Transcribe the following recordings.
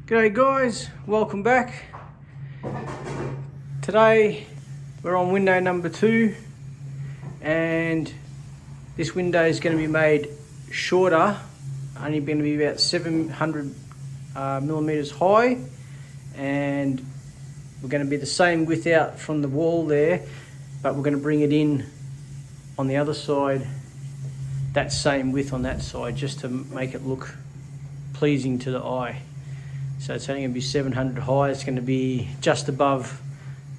G'day guys, welcome back. Today we're on window number 2 and this window is going to be made shorter, only going to be about 700 millimeters high, and we're going to be the same width out from the wall there, but we're going to bring it in on the other side, that same width on that side, just to make it look pleasing to the eye. So it's only going to be 700 high. It's going to be just above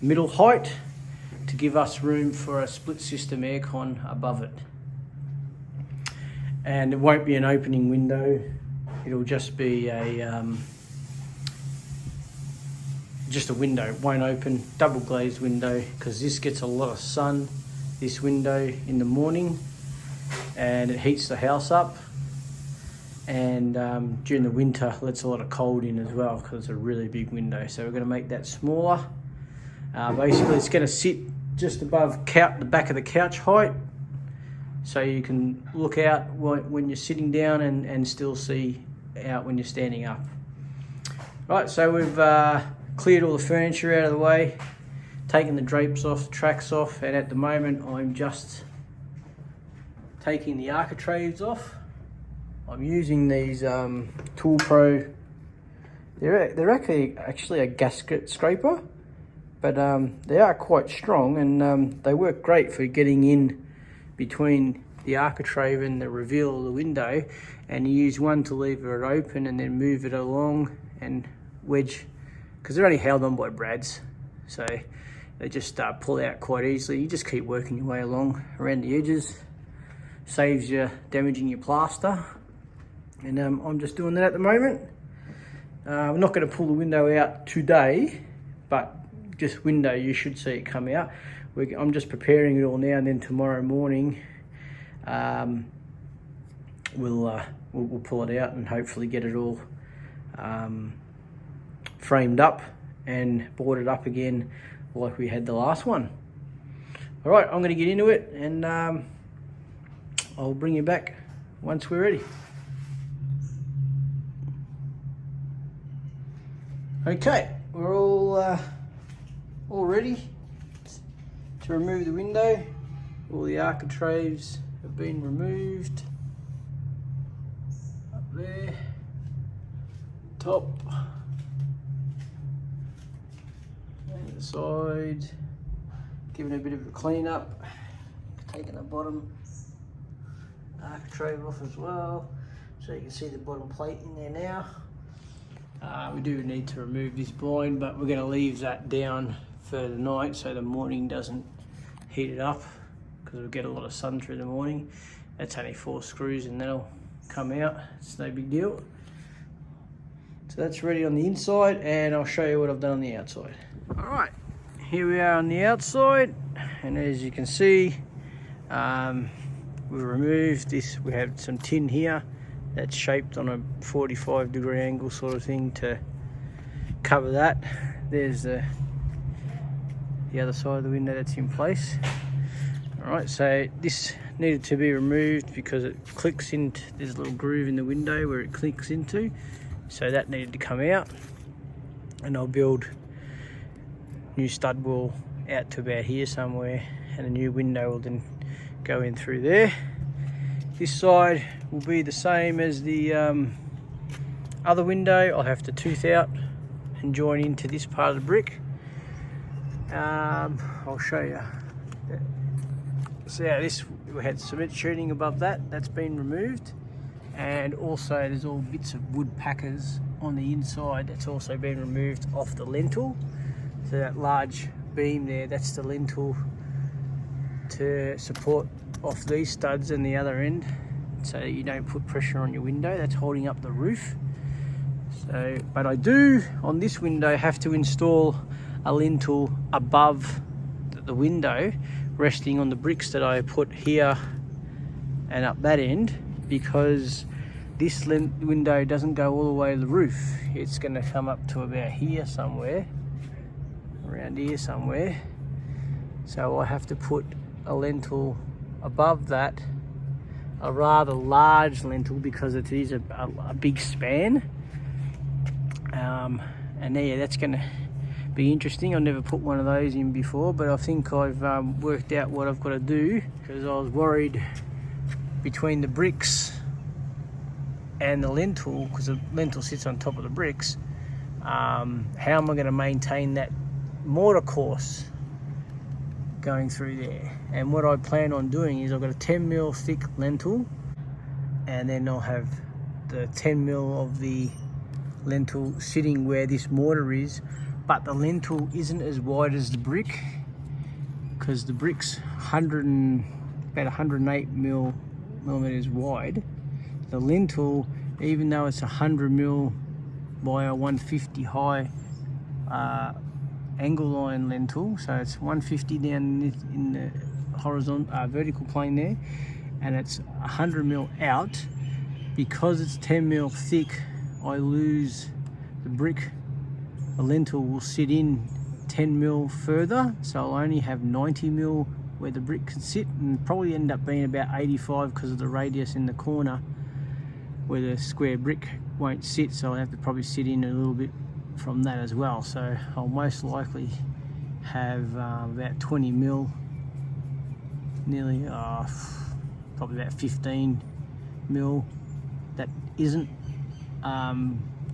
middle height to give us room for a split system aircon above it. And it won't be an opening window. It'll just be a window. It won't open, double glazed window, because this gets a lot of sun, this window, in the morning, and it heats the house up. And during the winter lets a lot of cold in as well, because it's a really big window. So we're going to make that smaller. Basically it's going to sit just above the back of the couch height, so you can look out when you're sitting down and still see out when you're standing up. Right, so we've cleared all the furniture out of the way, taken the drapes off, the tracks off, and at the moment I'm just taking the architraves off. I'm using these Tool Pro. They're actually a gasket scraper, but they are quite strong, and they work great for getting in between the architrave and the reveal of the window. And you use one to leave it open and then move it along and wedge, because they're only held on by brads, so they just pull out quite easily. You just keep working your way along around the edges, saves you damaging your plaster. And I'm just doing that at the moment. We're not going to pull the window out today, but just window, you should see it come out. I'm just preparing it all now, and then tomorrow morning we'll pull it out and hopefully get it all framed up and boarded up again like we had the last one. All right, I'm going to get into it, and I'll bring you back once we're ready. Okay, we're all ready to remove the window. All the architraves have been removed. Up there, top, and the side. Giving it a bit of a clean up. Taking the bottom architrave off as well, so you can see the bottom plate in there now. We do need to remove this blind, but we're going to leave that down for the night so the morning doesn't heat it up, because we'll get a lot of sun through the morning. That's only 4 screws and that'll come out. It's no big deal. So that's ready on the inside, and I'll show you what I've done on the outside. All right, here we are on the outside, and as you can see, we've removed this. We have some tin here that's shaped on a 45-degree angle sort of thing to cover that. There's the other side of the window that's in place. All right, so this needed to be removed because it clicks into, there's a little groove in the window where it clicks into, so that needed to come out. And I'll build new stud wall out to about here somewhere, and a new window will then go in through there. This side will be the same as the other window. I'll have to tooth out and join into this part of the brick. I'll show you. So yeah, this, we had cement sheeting above that. That's been removed, and also there's all bits of wood packers on the inside. That's also been removed off the lintel. So that large beam there, that's the lintel to support off these studs and the other end, so that you don't put pressure on your window. That's holding up the roof. So, but I do on this window have to install a lintel above the window, resting on the bricks that I put here and up that end, because this window doesn't go all the way to the roof. It's going to come up to about here somewhere, around here somewhere. So I have to put a lintel above that, a rather large lintel, because it is a big span. And yeah, that's going to be interesting. I've never put one of those in before, but I think I've worked out what I've got to do, because I was worried between the bricks and the lintel, because the lintel sits on top of the bricks. How am I going to maintain that mortar course going through there? And what I plan on doing is I've got a 10mm thick lintel, and then I'll have the 10mm of the lintel sitting where this mortar is, but the lintel isn't as wide as the brick, because the brick's about 108 millimeters wide. The lintel, even though it's 100mm by a 150 high angle line lintel, so it's 150 down in the horizontal vertical plane there, and it's 100mm out. Because it's 10mm thick, I lose the brick. The lintel will sit in 10mm further, so I'll only have 90mm where the brick can sit, and probably end up being about 85 because of the radius in the corner where the square brick won't sit, so I'll have to probably sit in a little bit from that as well. So I'll most likely have about 20mm, nearly probably about 15mm that isn't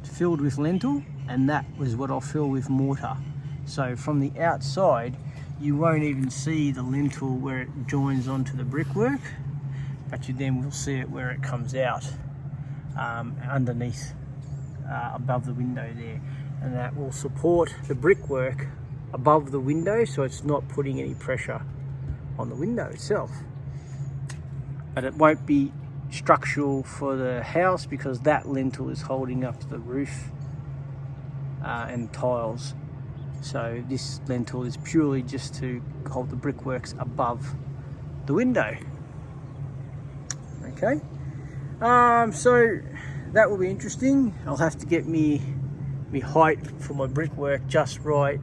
filled with lintel, and that was what I'll fill with mortar. So from the outside you won't even see the lintel where it joins onto the brickwork, but you then will see it where it comes out underneath, above the window there, and that will support the brickwork above the window, so it's not putting any pressure on the window itself. But it won't be structural for the house, because that lintel is holding up the roof and tiles. So this lintel is purely just to hold the brickworks above the window. Okay, so that will be interesting. I'll have to get me height for my brickwork just right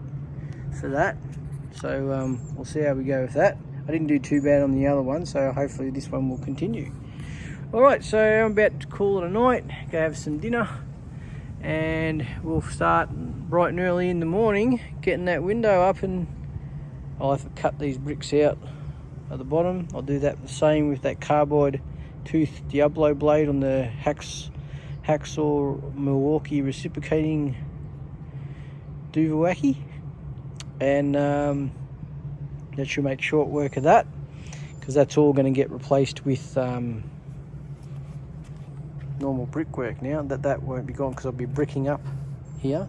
for that. So we'll see how we go with that. I didn't do too bad on the other one, so hopefully this one will continue. Alright, so I'm about to call it a night, go have some dinner, and we'll start bright and early in the morning getting that window up, and I'll have to cut these bricks out at the bottom. I'll do that the same with that carbide tooth Diablo blade on the Hacksaw Milwaukee reciprocating Duvawaki, and that should make short work of that, because that's all going to get replaced with normal brickwork now. That won't be gone, because I'll be bricking up here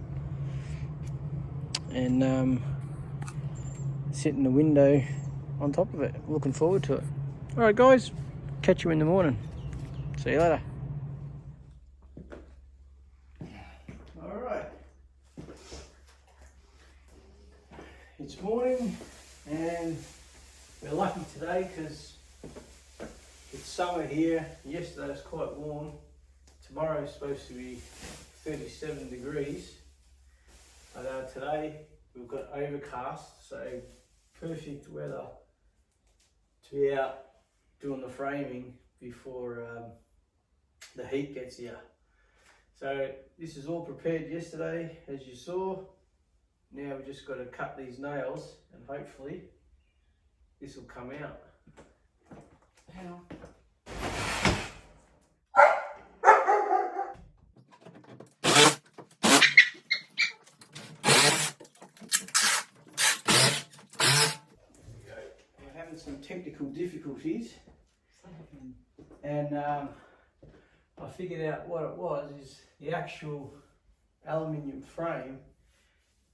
and setting the window on top of it. Looking forward to it. Alright guys, catch you in the morning. See you later. Alright, it's morning, and we're lucky today because it's summer here. Yesterday was quite warm. Tomorrow is supposed to be 37 degrees. But today we've got overcast, so perfect weather to be out doing the framing before the heat gets here. So this is all prepared yesterday, as you saw. Now we've just got to cut these nails, and hopefully this will come out. Hang on. We're having some technical difficulties, and I figured out what it was. Is the actual aluminium frame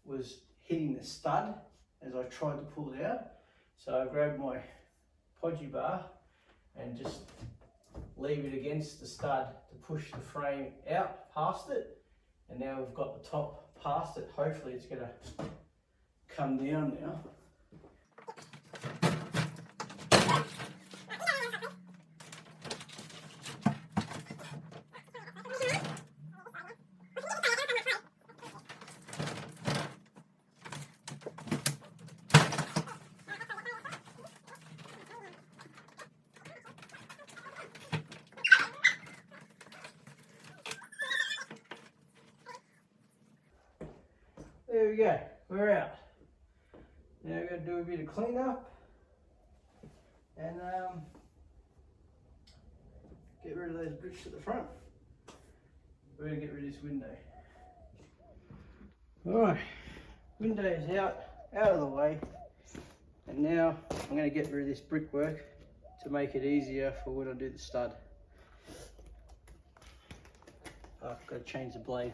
was hitting the stud as I tried to pull it out. So I grabbed my podgy bar and just leave it against the stud to push the frame out past it, and now we've got the top past it. Hopefully it's going to come down now. there we go, we're out. Now we're going to do a bit of clean up and get rid of those bricks at the front. We're going to get rid of this window. Alright, window is out of the way, and now I'm going to get rid of this brickwork to make it easier for when I do the stud. Oh, I've got to change the blade.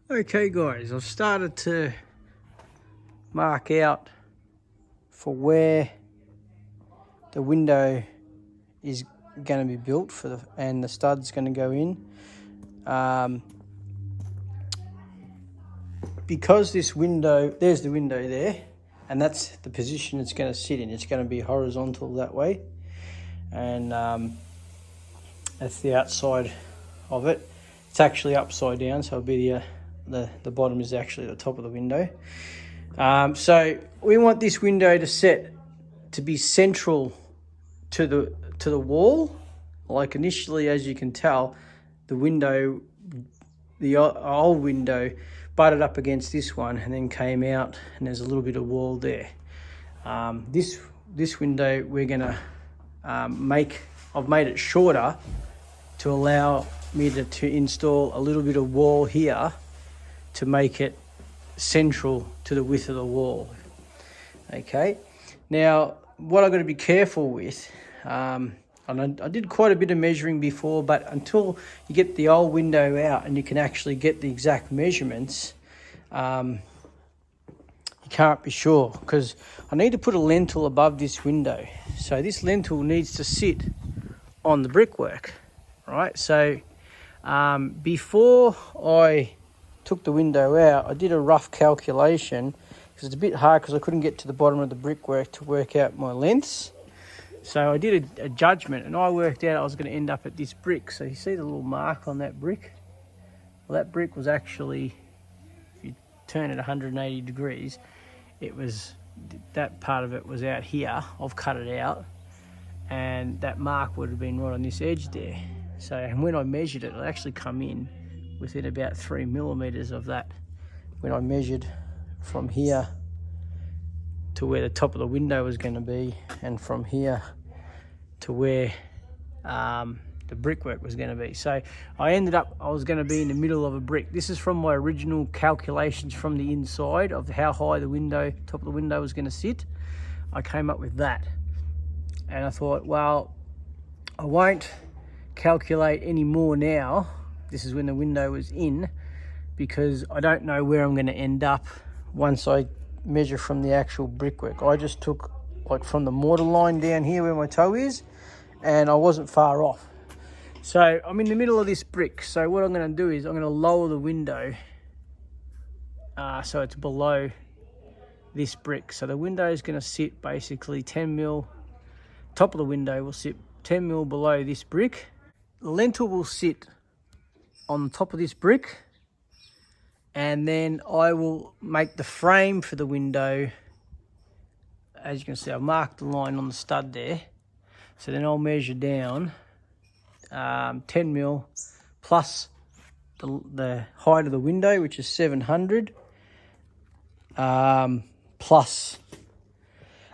Okay guys, I've started to mark out for where the window is going to be built and the stud's going to go in. Because this window, there's the window there, and that's the position it's going to sit in. It's going to be horizontal that way, and that's the outside of it. It's actually upside down, so it'll be the bottom is actually the top of the window. So we want this window to be central to the wall. Like initially, as you can tell, the old window butted up against this one and then came out, and there's a little bit of wall there. This window we're gonna I've made it shorter to allow me to install a little bit of wall here to make it central to the width of the wall. Okay, now what I've got to be careful with, and I did quite a bit of measuring before, but until you get the old window out and you can actually get the exact measurements, you can't be sure, because I need to put a lintel above this window. So this lintel needs to sit on the brickwork, right? So before I took the window out, I did a rough calculation, because it's a bit hard because I couldn't get to the bottom of the brickwork to work out my lengths. So I did a judgment, and I worked out I was going to end up at this brick. So you see the little mark on that brick? Well, that brick was actually, if you turn it 180 degrees, that part of it was out here. I've cut it out, and that mark would have been right on this edge there. So, and when I measured it, it actually come in within about 3 millimeters of that when I measured from here to where the top of the window was going to be, and from here to where the brickwork was going to be. So I was going to be in the middle of a brick. This is from my original calculations from the inside of how high the top of the window was going to sit. I came up with that, and I thought, well, I won't calculate any more now. This is when the window was in, because I don't know where I'm going to end up once I measure from the actual brickwork. I just took like from the mortar line down here where my toe is, and I wasn't far off. So I'm in the middle of this brick. So what I'm going to do is I'm going to lower the window so it's below this brick. So the window is going to sit basically 10 mil, top of the window will sit 10 mil below this brick. The lintel will sit on the top of this brick, and then I will make the frame for the window. As you can see, I've marked the line on the stud there. So then I'll measure down 10 mil plus the height of the window, which is 700, plus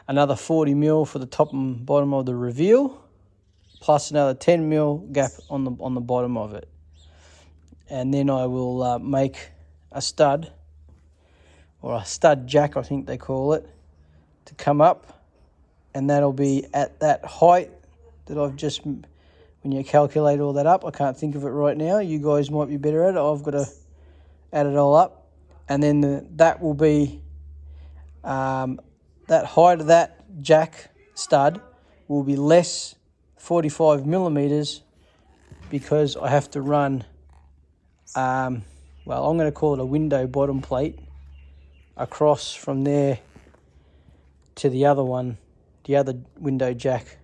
another 40 mil for the top and bottom of the reveal, plus another 10 mil gap on the bottom of it. And then I will make a stud, or a stud jack I think they call it, to come up and that'll be at that height that I've just, when you calculate all that up, I can't think of it right now. You guys might be better at it. I've got to add it all up. And then that will be, that height of that jack stud will be less 45 millimeters because I have to run, well, I'm going to call it a window bottom plate across from there to the other one, the other window jack,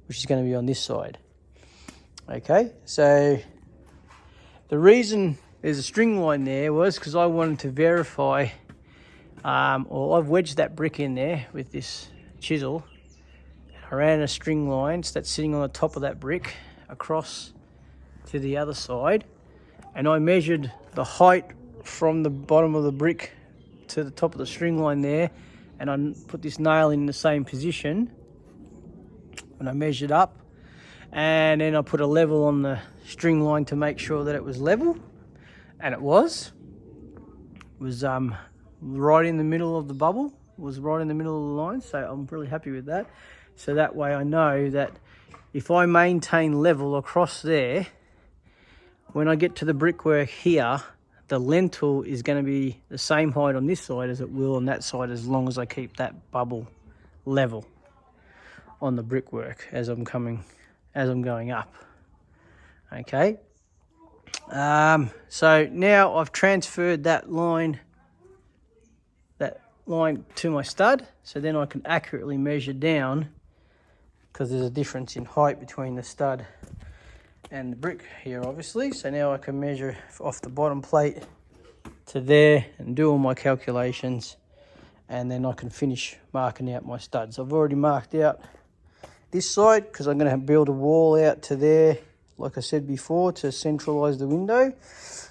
which is going to be on this side. Okay, so the reason there's a string line there was because I wanted to verify, or I've wedged that brick in there with this chisel. I ran a string line that's sitting on the top of that brick across to the other side, and I measured the height from the bottom of the brick to the top of the string line there, and I put this nail in the same position and I measured up, and then I put a level on the string line to make sure that it was level, and it was right in the middle of the bubble, was right in the middle of the line, so I'm really happy with that. So that way I know that if I maintain level across there, when I get to the brickwork here, the lintel is going to be the same height on this side as it will on that side, as long as I keep that bubble level on the brickwork as I'm going up. Okay. So now I've transferred that line to my stud, so then I can accurately measure down, because there's a difference in height between the stud and the brick here, obviously. So now I can measure off the bottom plate to there and do all my calculations, and then I can finish marking out my studs. I've already marked out this side because I'm going to build a wall out to there, like I said before, to centralize the window.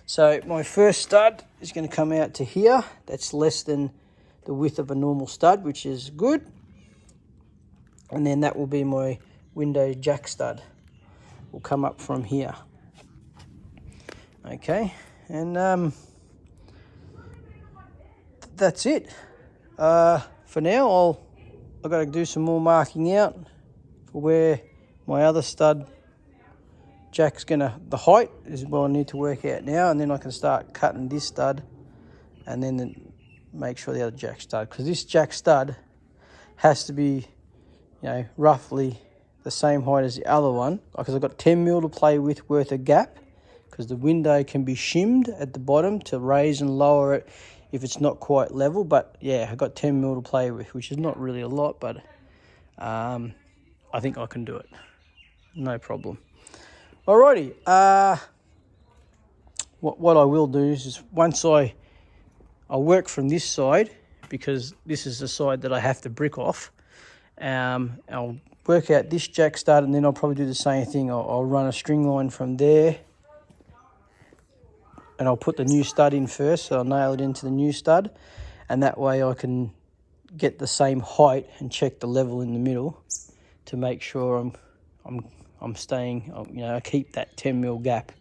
So my first stud is going to come out to here. That's less than the width of a normal stud, which is good. And then that will be my window jack stud. Will come up from here. Okay, and that's it. For now, I've got to do some more marking out for where my other stud jack's the height is what I need to work out now, and then I can start cutting this stud and then make sure the other jack stud, because this jack stud has to be, roughly the same height as the other one, because I've got 10 mil to play with worth of gap, because the window can be shimmed at the bottom to raise and lower it if it's not quite level. But yeah, I've got 10 mil to play with, which is not really a lot, but I think I can do it, no problem. Alrighty, what I will do is once I'll work from this side, because this is the side that I have to brick off. I'll work out this jack stud, and then I'll probably do the same thing. I'll run a string line from there, and I'll put the new stud in first, so I'll nail it into the new stud, and that way I can get the same height and check the level in the middle to make sure I'm staying, I keep that 10 mil gap.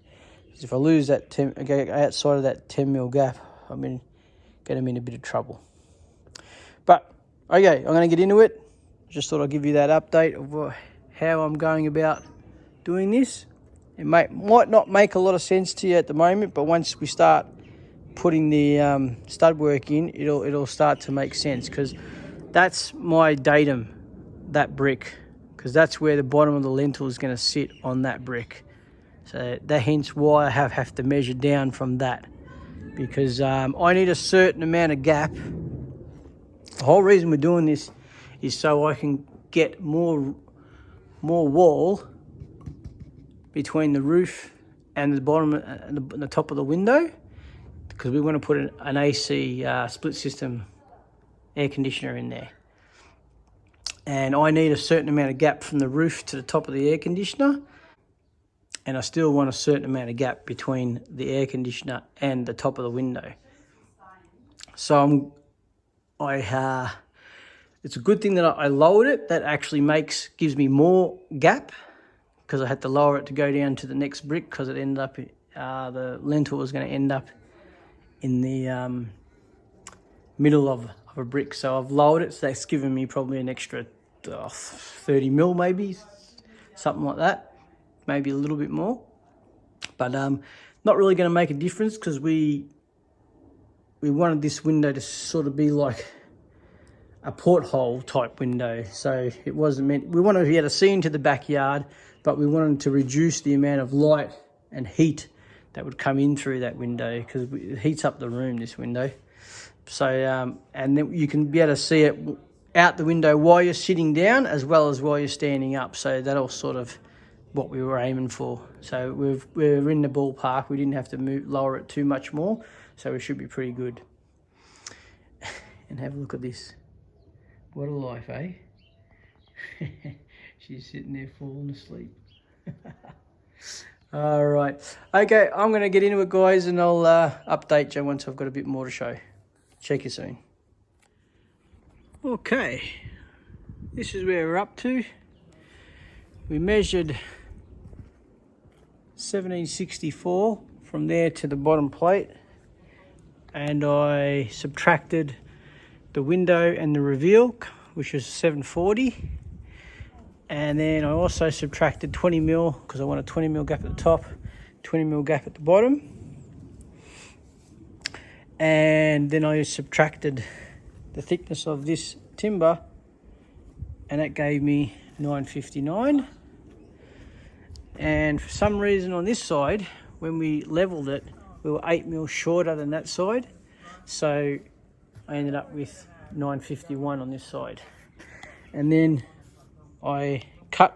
Because if I lose that go outside of that 10 mil gap, get them in a bit of trouble. But okay, I'm going to get into it. Just thought I'd give you that update of how I'm going about doing this. It might not make a lot of sense to you at the moment, but once we start putting the stud work in, it'll start to make sense, because that's my datum, that brick, because that's where the bottom of the lintel is going to sit on that brick. So that hence why I have to measure down from that, because I need a certain amount of gap. The whole reason we're doing this is so I can get more wall between the roof and the bottom and the top of the window, because we want to put an AC split system air conditioner in there. And I need a certain amount of gap from the roof to the top of the air conditioner, and I still want a certain amount of gap between the air conditioner and the top of the window. So it's a good thing that I lowered it. That actually gives me more gap, because I had to lower it to go down to the next brick, because it ended up, the lintel was going to end up in the middle of a brick. So I've lowered it, so that's given me probably an extra 30 mil maybe, something like that, maybe a little bit more, but not really going to make a difference because we wanted this window to sort of be like a porthole type window. So it wasn't meant, we wanted to be able to see into the backyard, but we wanted to reduce the amount of light and heat that would come in through that window because it heats up the room, this window. So, and then you can be able to see it out the window while you're sitting down as well as while you're standing up. So that'll sort of what we were aiming for. So we're in the ballpark. We didn't have to lower it too much more. So we should be pretty good. And have a look at this. What a life, eh? She's sitting there falling asleep. All right. Okay, I'm going to get into it, guys, and I'll update you once I've got a bit more to show. Check you soon. Okay, this is where we're up to. We measured 1764 from there to the bottom plate, and I subtracted the window and the reveal, which was 740, and then I also subtracted 20 mil because I want a 20 mil gap at the top, 20 mil gap at the bottom, and then I subtracted the thickness of this timber, and that gave me 959. And for some reason on this side, when we leveled it, we were 8 mil shorter than that side, so I ended up with 951 on this side. And then I cut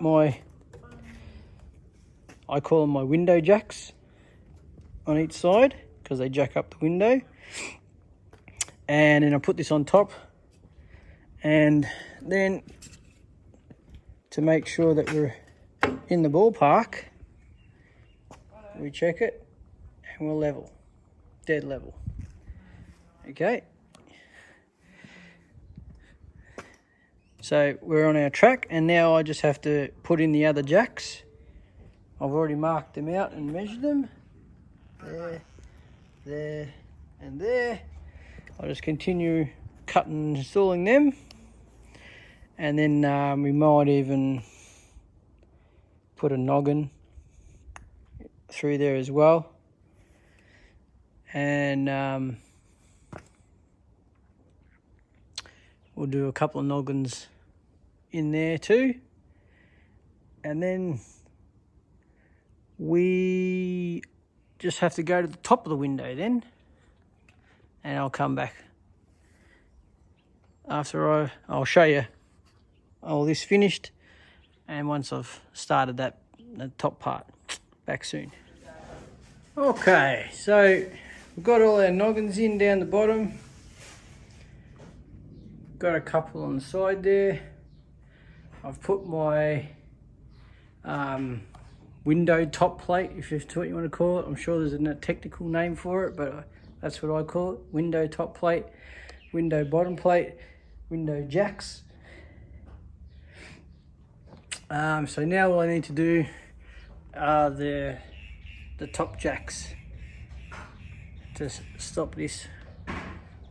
I call them my window jacks on each side because they jack up the window. And then I put this on top, and then to make sure that we're in the ballpark, we check it and we're level, dead level. Okay, so we're on our track, and now I just have to put in the other jacks. I've already marked them out and measured them, there, there and there. I'll just continue cutting and installing them, and then we might even put a noggin through there as well, and we'll do a couple of noggins in there too, and then we just have to go to the top of the window then, and I'll come back after I'll show you all this finished, and once I've started the top part. Back soon. Okay, so we've got all our noggins in down the bottom. Got a couple on the side there. I've put my window top plate, if that's what you want to call it. I'm sure there's a technical name for it, but that's what I call it. Window top plate, window bottom plate, window jacks. So now all I need to do are the top jacks to stop this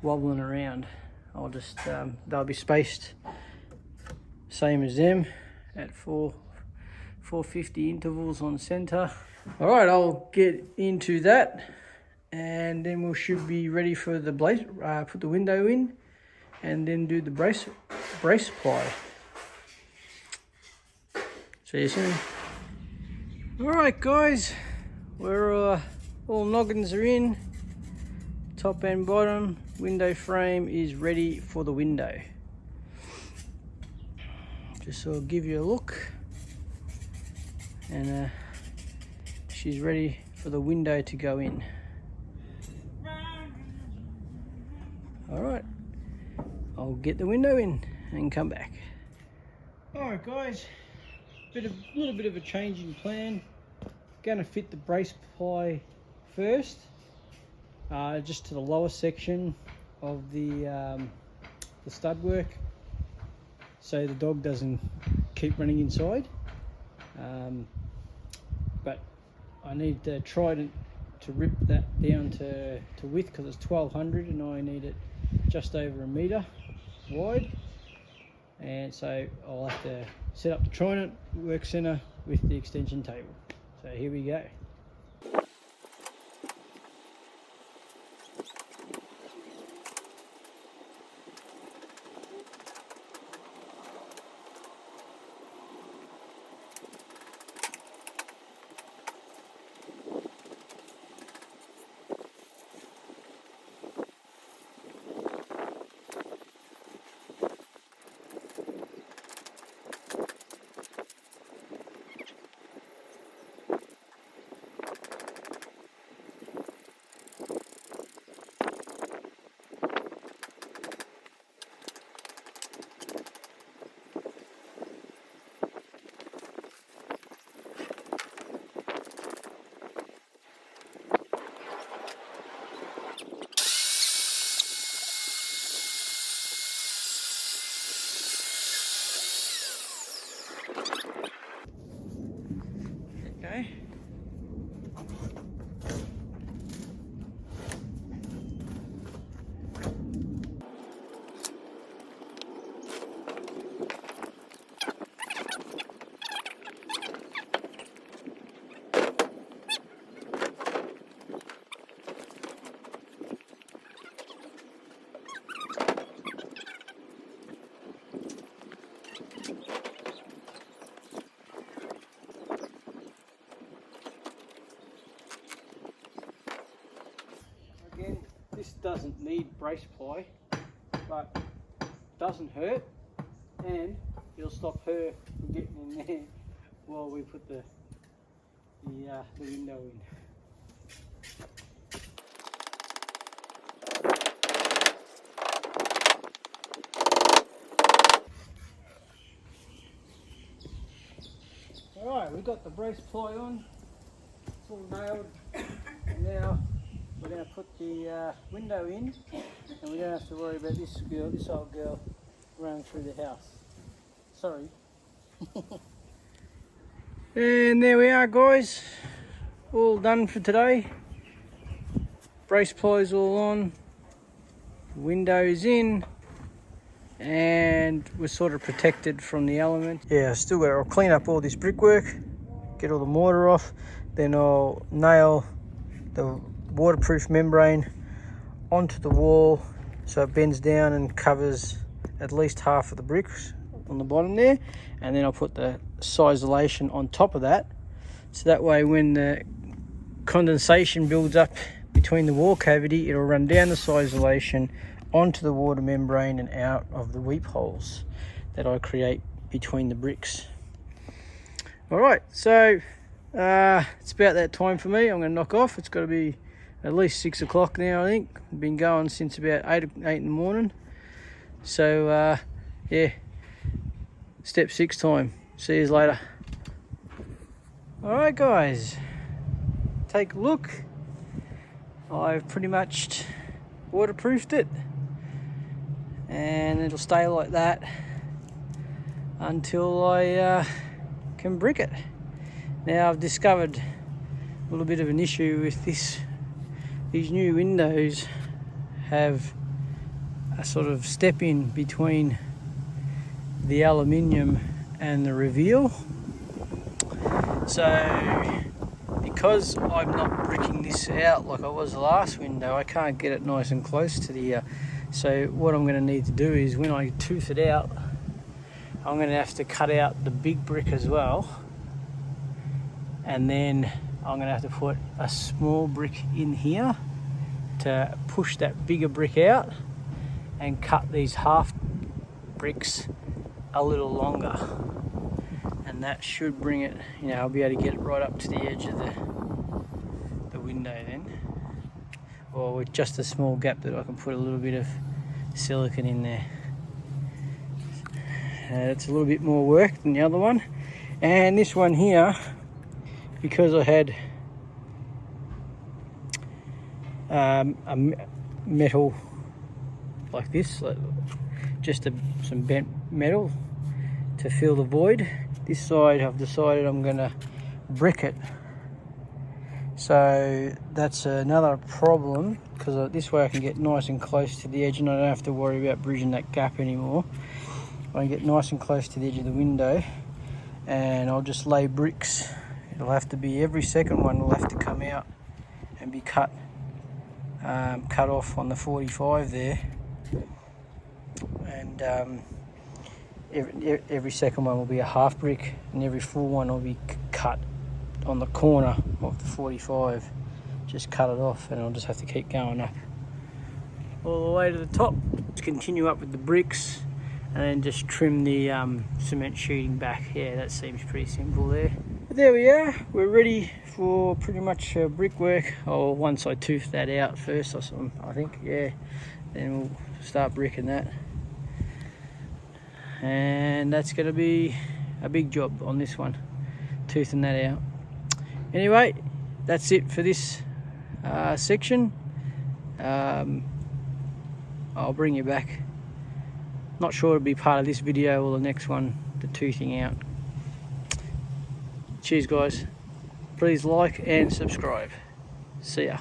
wobbling around. I'll just they'll be spaced same as them at 450 intervals on center. All right, I'll get into that, and then we should be ready for the put the window in, and then do the brace ply. See you soon. All right, guys, we're all noggins are in, top and bottom. Window frame is ready for the window. Just so I'll give you a look, and she's ready for the window to go in. All right, I'll get the window in and come back. All right, guys, little bit of a change in plan. Going to fit the brace ply first, just to the lower section of the stud work, so the dog doesn't keep running inside. But I need to try to rip that down to width, because it's 1200 and I need it just over a metre wide. and so I'll have to set up the Trident work centre with the extension table. So here we go. Okay. Again, this doesn't need brace ply, but doesn't hurt, and it'll stop her from getting in there while we put the window in. Alright, we've got the brace ply on, it's all nailed, and now we're going to put the window in, and we don't have to worry about this old girl running through the house. Sorry. And there we are, guys, all done for today. Brace plies all on, windows in, and we're sort of protected from the elements. Yeah, I'll clean up all this brickwork, get all the mortar off, then I'll nail the waterproof membrane onto the wall so it bends down and covers at least half of the bricks on the bottom there, and then I'll put the isolation on top of that, so that way when the condensation builds up between the wall cavity, it'll run down the isolation onto the water membrane and out of the weep holes that I create between the bricks. Alright, so it's about that time for me. I'm going to knock off. It's got to be at least 6 o'clock now, I think. I've been going since about 8 in the morning. So yeah, step 6 time. See you later. Alright guys, take a look. I've pretty much waterproofed it, and it'll stay like that until I can brick it. Now I've discovered a little bit of an issue with this. These new windows have a sort of step in between the aluminium and the reveal. So because I'm not bricking this out like I was the last window, I can't get it nice and close to the so what I'm going to need to do is, when I tooth it out, I'm going to have to cut out the big brick as well, and then I'm going to have to put a small brick in here to push that bigger brick out, and cut these half bricks a little longer, and that should bring it, you know, I'll be able to get it right up to the edge of the window then, or with just a small gap that I can put a little bit of silicone in there. It's a little bit more work than the other one, and this one here, because I had a metal like this, like just some bent metal to fill the void. This side I've decided I'm going to brick it, so that's another problem, because this way I can get nice and close to the edge and I don't have to worry about bridging that gap anymore. I get nice and close to the edge of the window, and I'll just lay bricks. It'll have to be, every second one will have to come out and be cut off on the 45 there, and every second one will be a half brick, and every full one will be cut on the corner of the 45. Just cut it off, and I'll just have to keep going up all the way to the top. Let's continue up with the bricks, and then just trim the cement sheeting back. Yeah, that seems pretty simple there. But there we are, we're ready for pretty much brickwork. Oh, once I tooth that out first, I think, yeah, then we'll start bricking that. And that's going to be a big job on this one, toothing that out. Anyway, that's it for this section. I'll bring you back. Not sure it'll be part of this video or the next one, the toothing out. Cheers guys. Please like and subscribe. See ya.